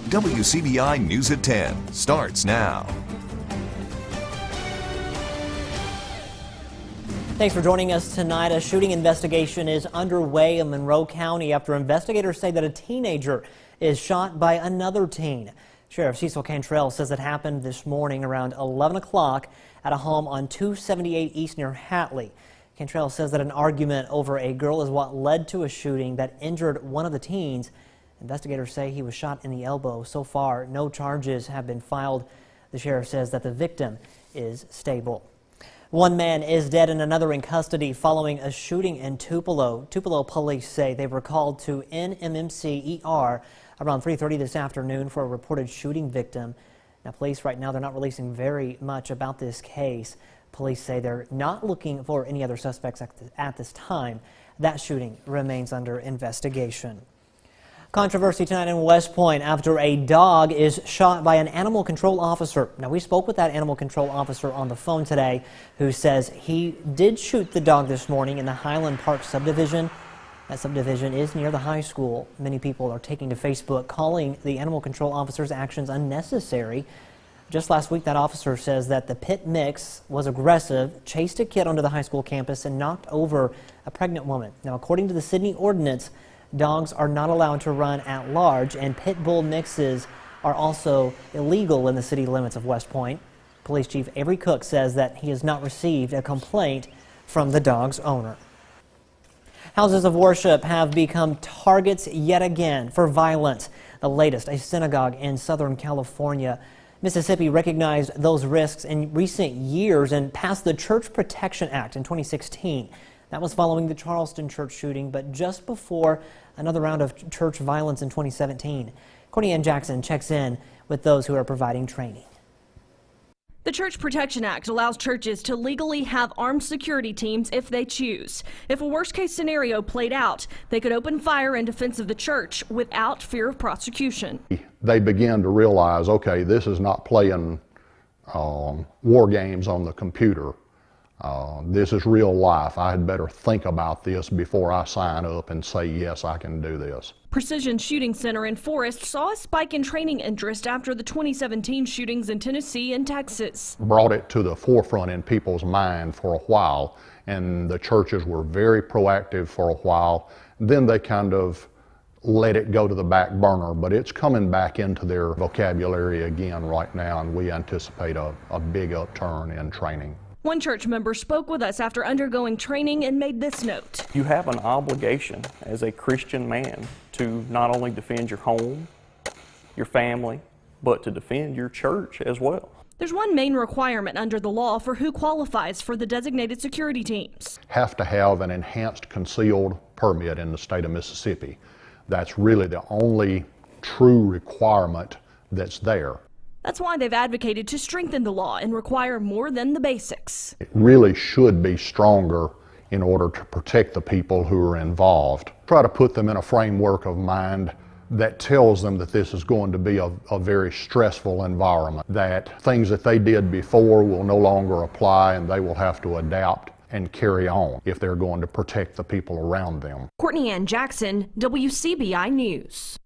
WCBI News at 10 starts now. Thanks for joining us tonight. A shooting investigation is underway in Monroe County after investigators say that a teenager is shot by another teen. Sheriff Cecil Cantrell says it happened this morning around 11 o'clock at a home on 278 East near Hatley. Cantrell says that an argument over a girl is what led to a shooting that injured one of the teens. Investigators say he was shot in the elbow. So far, no charges have been filed. The sheriff says that the victim is stable. One man is dead and another in custody following a shooting in Tupelo. Tupelo police say they were called to NMMC ER around 3:30 this afternoon for a reported shooting victim. Now, police right now, they're not releasing very much about this case. Police say they're not looking for any other suspects at this time. That shooting remains under investigation. Controversy tonight in West Point after a dog is shot by an animal control officer. Now, we spoke with that animal control officer on the phone today, who says he did shoot the dog this morning in the Highland Park subdivision. That subdivision is near the high school. Many people are taking to Facebook calling the animal control officer's actions unnecessary. Just last week, that officer says that the pit mix was aggressive, chased a kid onto the high school campus, and knocked over a pregnant woman. Now, according to the Sydney ordinance, dogs are not allowed to run at large, and pit bull mixes are also illegal in the city limits of West Point. Police Chief Avery Cook says that he has not received a complaint from the dog's owner. Houses of worship have become targets yet again for violence. The latest, a synagogue in Southern California. Mississippi recognized those risks in recent years and passed the Church Protection Act in 2016. That was following the Charleston church shooting, but just before another round of church violence in 2017. Courtney Ann Jackson checks in with those who are providing training. The Church Protection Act allows churches to legally have armed security teams if they choose. If a worst-case scenario played out, they could open fire in defense of the church without fear of prosecution. They began to realize, okay, this is not playing war games on the computer. This is real life. I had better think about this before I sign up and say, yes, I can do this. Precision Shooting Center in Forest saw a spike in training interest after the 2017 shootings in Tennessee and Texas. Brought it to the forefront in people's mind for a while, and the churches were very proactive for a while. Then they kind of let it go to the back burner, but it's coming back into their vocabulary again right now, and we anticipate a big upturn in training. One church member spoke with us after undergoing training and made this note. You have an obligation as a Christian man to not only defend your home, your family, but to defend your church as well. There's one main requirement under the law for who qualifies for the designated security teams. Have to have an enhanced concealed permit in the state of Mississippi. That's really the only true requirement that's there. That's why they've advocated to strengthen the law and require more than the basics. It really should be stronger in order to protect the people who are involved. Try to put them in a framework of mind that tells them that this is going to be a very stressful environment, that things that they did before will no longer apply and they will have to adapt and carry on if they're going to protect the people around them. Courtney Ann Jackson, WCBI News.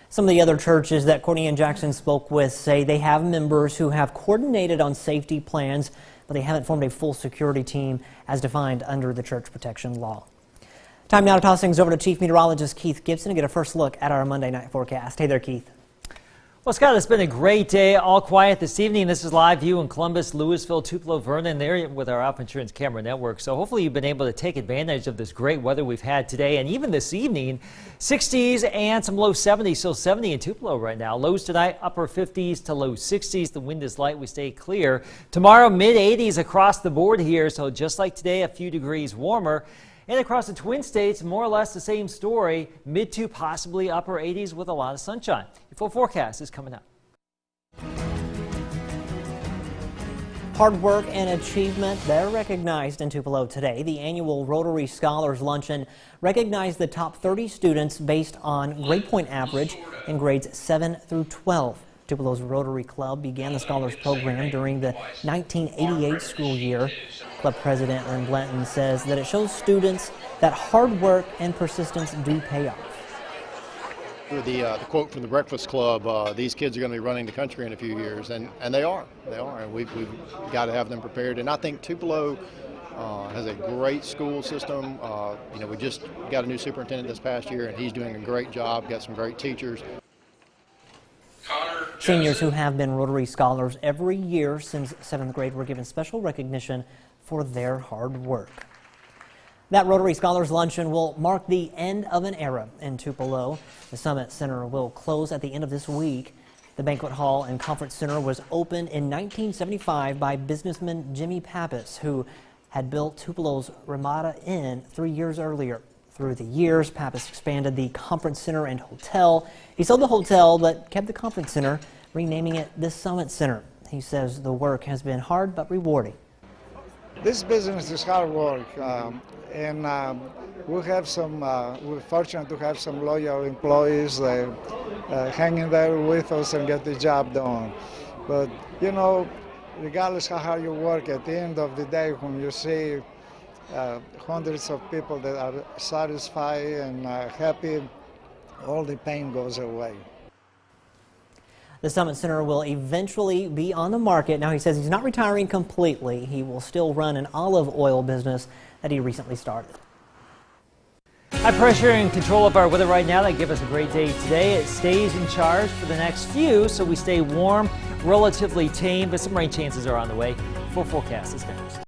Some of the other churches that Courtney Ann Jackson spoke with say they have members who have coordinated on safety plans, but they haven't formed a full security team as defined under the church protection law. Time now to toss things over to Chief Meteorologist Keith Gibson to get a first look at our Monday night forecast. Hey there, Keith. Well, Scott, it's been a great day. All quiet this evening. This is live view in Columbus, Louisville, Tupelo, Vernon, there with our Alpha Insurance Camera Network. So hopefully you've been able to take advantage of this great weather we've had today. And even this evening, 60s and some low 70s. So 70 in Tupelo right now. Lows tonight, upper 50s to low 60s. The wind is light. We stay clear. Tomorrow, mid 80s across the board here. So just like today, a few degrees warmer. And across the Twin States, more or less the same story, mid to possibly upper 80s with a lot of sunshine. Your full forecast is coming up. Hard work and achievement, they're recognized in Tupelo today. The annual Rotary Scholars Luncheon recognized the top 30 students based on grade point average in grades 7 through 12. Tupelo's Rotary Club began the Scholars Program during the 1988 school year. Club President Lynn Blanton says that it shows students that hard work and persistence do pay off. The quote from the Breakfast Club, these kids are going to be running the country in a few years, and they are, and we've got to have them prepared. And I think Tupelo has a great school system. We just got a new superintendent this past year, and he's doing a great job, got some great teachers. Seniors who have been Rotary Scholars every year since 7th grade were given special recognition for their hard work. That Rotary Scholars Luncheon will mark the end of an era in Tupelo. The Summit Center will close at the end of this week. The Banquet Hall and Conference Center was opened in 1975 by businessman Jimmy Pappas, who had built Tupelo's Ramada Inn 3 years earlier. Through the years, Pappas expanded the Conference Center and Hotel. He sold the hotel but kept the Conference Center, renaming it the Summit Center. He says the work has been hard but rewarding. This business is hard work, and we're fortunate to have some loyal employees hanging there with us and get the job done. But regardless how hard you work, at the end of the day, when you see hundreds of people that are satisfied and happy, all the pain goes away. The Summit Center will eventually be on the market. Now, he says he's not retiring completely. He will still run an olive oil business that he recently started. High pressure and control of our weather right now. That give us a great day today. It stays in charge for the next few, so we stay warm, relatively tame, but some rain chances are on the way. Full forecast is next.